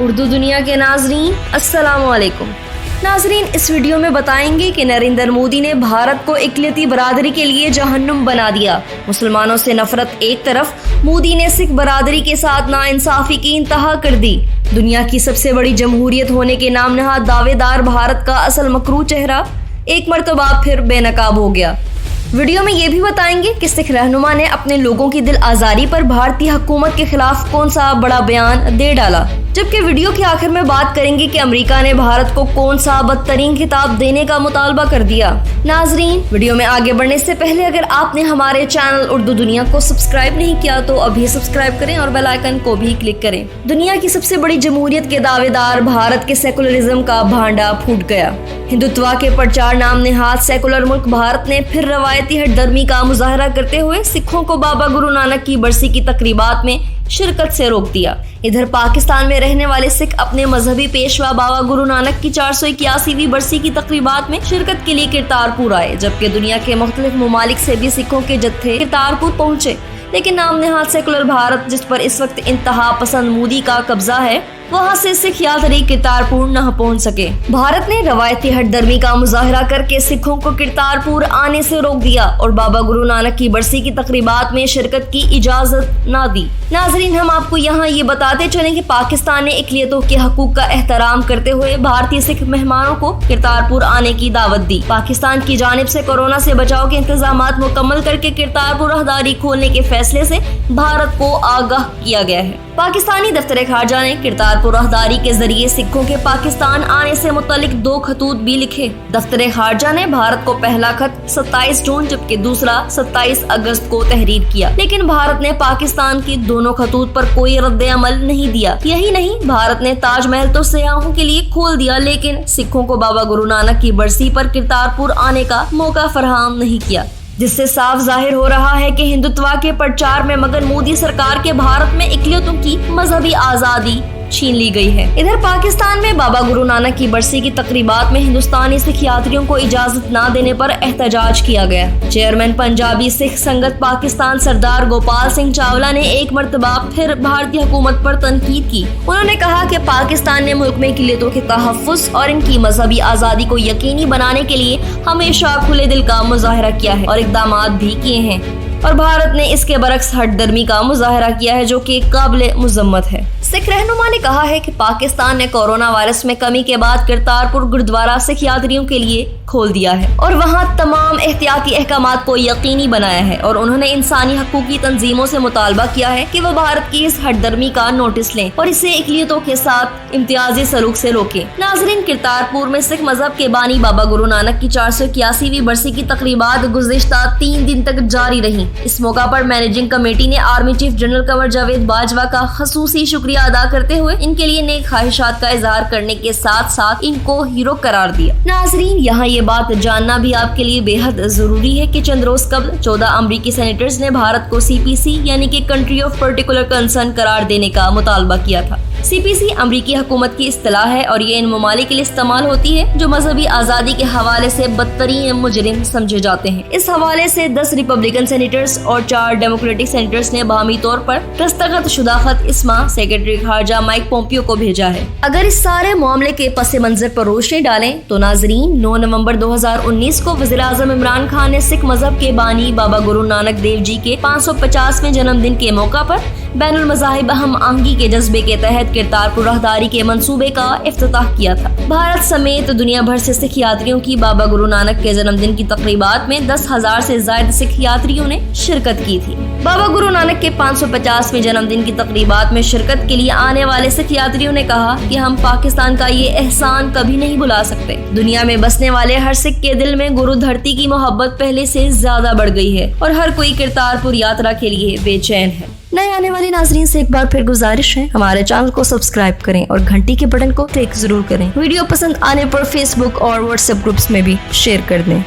اردو دنیا کے ناظرین السلام علیکم۔ ناظرین، اس ویڈیو میں بتائیں گے کہ نریندر مودی نے بھارت کو اقلیتی برادری کے لیے جہنم بنا دیا۔ مسلمانوں سے نفرت ایک طرف، مودی نے سکھ برادری کے ساتھ ناانصافی کی انتہا کر دی۔ دنیا کی سب سے بڑی جمہوریت ہونے کے نام نہاد دعوے دار بھارت کا اصل مکروہ چہرہ ایک مرتبہ پھر بے نقاب ہو گیا۔ ویڈیو میں یہ بھی بتائیں گے کہ سکھ رہنما نے اپنے لوگوں کی دل آزاری پر بھارتی حکومت کے خلاف کون سا بڑا بیان دے ڈالا، جبکہ ویڈیو کے آخر میں بات کریں گے کہ امریکہ نے بھارت کو کون سا بدترین خطاب دینے کا مطالبہ کر دیا۔ ناظرین، ویڈیو میں آگے بڑھنے سے پہلے اگر آپ نے ہمارے چینل اردو دنیا کو سبسکرائب نہیں کیا تو ابھی سبسکرائب کریں اور بیل آئیکن کو بھی کلک کریں۔ دنیا کی سب سے بڑی جمہوریت کے دعوے دار بھارت کے سیکولرزم کا بھانڈا پھوٹ گیا۔ ہندوتوا کے پرچار نام نہاد سیکولر ملک بھارت نے پھر روایتی ہٹ درمی کا مظاہرہ کرتے ہوئے سکھوں کو بابا گرو نانک کی برسی کی تقریبات میں شرکت سے روک دیا۔ ادھر پاکستان میں رہنے والے سکھ اپنے مذہبی پیشوا بابا گرو نانک کی 481ویں برسی کی تقریبات میں شرکت کے لیے کرتارپور آئے، جبکہ دنیا کے مختلف ممالک سے بھی سکھوں کے جتھے کرتارپور پہنچے، لیکن نام نہاد سیکولر بھارت جس پر اس وقت انتہا پسند مودی کا قبضہ ہے، وہاں سے سکھ یاتری کرتارپور نہ پہنچ سکے۔ بھارت نے روایتی ہٹ درمی کا مظاہرہ کر کے سکھوں کو کرتارپور آنے سے روک دیا اور بابا گرو نانک کی برسی کی تقریبات میں شرکت کی اجازت نہ دی۔ ناظرین، ہم آپ کو یہاں یہ بتاتے چلیں کہ پاکستان نے اقلیتوں کے حقوق کا احترام کرتے ہوئے بھارتی سکھ مہمانوں کو کرتارپور آنے کی دعوت دی۔ پاکستان کی جانب سے کورونا سے بچاؤ کے انتظامات مکمل کر کے کرتارپور راہداری کھولنے کے فیصلے سے بھارت کو آگاہ کیا گیا ہے۔ پاکستانی دفتر خارجہ نے کرتارپور راہداری کے ذریعے سکھوں کے پاکستان آنے سے متعلق 2 خطوط بھی لکھے۔ دفتر خارجہ نے بھارت کو پہلا خط 27 جون جبکہ دوسرا 27 اگست کو تحریر کیا، لیکن بھارت نے پاکستان کی دونوں خطوط پر کوئی رد عمل نہیں دیا۔ یہی نہیں، بھارت نے تاج محل تو سیاحوں کے لیے کھول دیا، لیکن سکھوں کو بابا گرو نانک کی برسی پر کرتارپور آنے کا موقع فراہم نہیں کیا، جس سے صاف ظاہر ہو رہا ہے کہ ہندوتوا کے پرچار میں مگن مودی سرکار کے بھارت میں اقلیتوں کی مذہبی آزادی چھین لی گئی ہے۔ ادھر پاکستان میں بابا گرو نانک کی برسی کی تقریبات میں ہندوستانی سکھ یاتریوں کو اجازت نہ دینے پر احتجاج کیا گیا۔ چیئرمین پنجابی سکھ سنگت پاکستان سردار گوپال سنگھ چاولہ نے ایک مرتبہ پھر بھارتی حکومت پر تنقید کی۔ انہوں نے کہا کہ پاکستان نے ملک میں اقلیتوں کے تحفظ اور ان کی مذہبی آزادی کو یقینی بنانے کے لیے ہمیشہ کھلے دل کا مظاہرہ کیا ہے اور اقدامات بھی کیے ہیں، اور بھارت نے اس کے برعکس ہٹ درمی کا مظاہرہ کیا ہے جو کہ قابل مذمت ہے۔ سکھ رہنما نے کہا ہے کہ پاکستان نے کورونا وائرس میں کمی کے بعد کرتارپور گردوارہ سکھ یاتریوں کے لیے کھول دیا ہے اور وہاں تمام احتیاطی احکامات کو یقینی بنایا ہے، اور انہوں نے انسانی حقوقی تنظیموں سے مطالبہ کیا ہے کہ وہ بھارت کی اس ہٹ درمی کا نوٹس لیں اور اسے اقلیتوں کے ساتھ امتیازی سلوک سے روکیں۔ ناظرین، کرتارپور میں سکھ مذہب کے بانی بابا گرو نانک کی 481ویں برسی کی تقریبات گزشتہ 3 دن تک جاری رہی۔ اس موقع پر مینیجنگ کمیٹی نے army chief general Qamar Javed Bajwa کا خصوصی شکریہ ادا کرتے ہوئے ان کے لیے نیک خواہشات کا اظہار کرنے کے ساتھ ساتھ ان کو ہیرو قرار دیا۔ ناظرین، یہاں یہ بات جاننا بھی آپ کے لیے بے حد ضروری ہے کہ چند روز قبل 14 امریکی سینیٹرز نے بھارت کو CPC یعنی کہ کنٹری آف پرٹیکولر کنسرن قرار دینے کا مطالبہ کیا تھا۔ CPC امریکی حکومت کی اصطلاح ہے اور یہ ان ممالک کے لیے استعمال ہوتی ہے جو مذہبی آزادی کے حوالے سے بدترین مجرم سمجھے جاتے ہیں۔ اس حوالے سے 10 ریپبلکن سینیٹرز اور 4 ڈیموکریٹک سینیٹرز نے باہمی طور پر دستخط شدہ خط اس ماہ سیکرٹری خارجہ مائک پومپیو کو بھیجا ہے۔ اگر اس سارے معاملے کے پس منظر پر روشنی ڈالیں تو ناظرین، 9 نومبر 2019 کو وزیر اعظم عمران خان نے سکھ مذہب کے بانی بابا گرو نانک دیو جی کے 550ویں جنم دن کے موقع پر بین المذاہب ہم آہنگی کے جذبے کے تحت کرتارپور راہداری کے منصوبے کا افتتاح کیا تھا۔ بھارت سمیت دنیا بھر سے سکھ یاتریوں کی بابا گرو نانک کے جنم دن کی تقریبات میں 10,000 سے زائد سکھ یاتریوں نے شرکت کی تھی۔ بابا گرو نانک کے 550ویں جنم دن کی تقریبات میں شرکت کے لیے آنے والے سکھ یاتریوں نے کہا کہ ہم پاکستان کا یہ احسان کبھی نہیں بھلا سکتے۔ دنیا میں بسنے والے ہر سکھ کے دل میں گرو دھرتی کی محبت پہلے سے زیادہ بڑھ گئی ہے اور ہر کوئی کرتارپور یاترا کے لیے بے چین ہے۔ نئے آنے والے ناظرین سے ایک بار پھر گزارش ہے، ہمارے چینل کو سبسکرائب کریں اور گھنٹی کے بٹن کو کلک ضرور کریں۔ ویڈیو پسند آنے پر فیس بک اور واٹس ایپ گروپس میں بھی شیئر کر دیں۔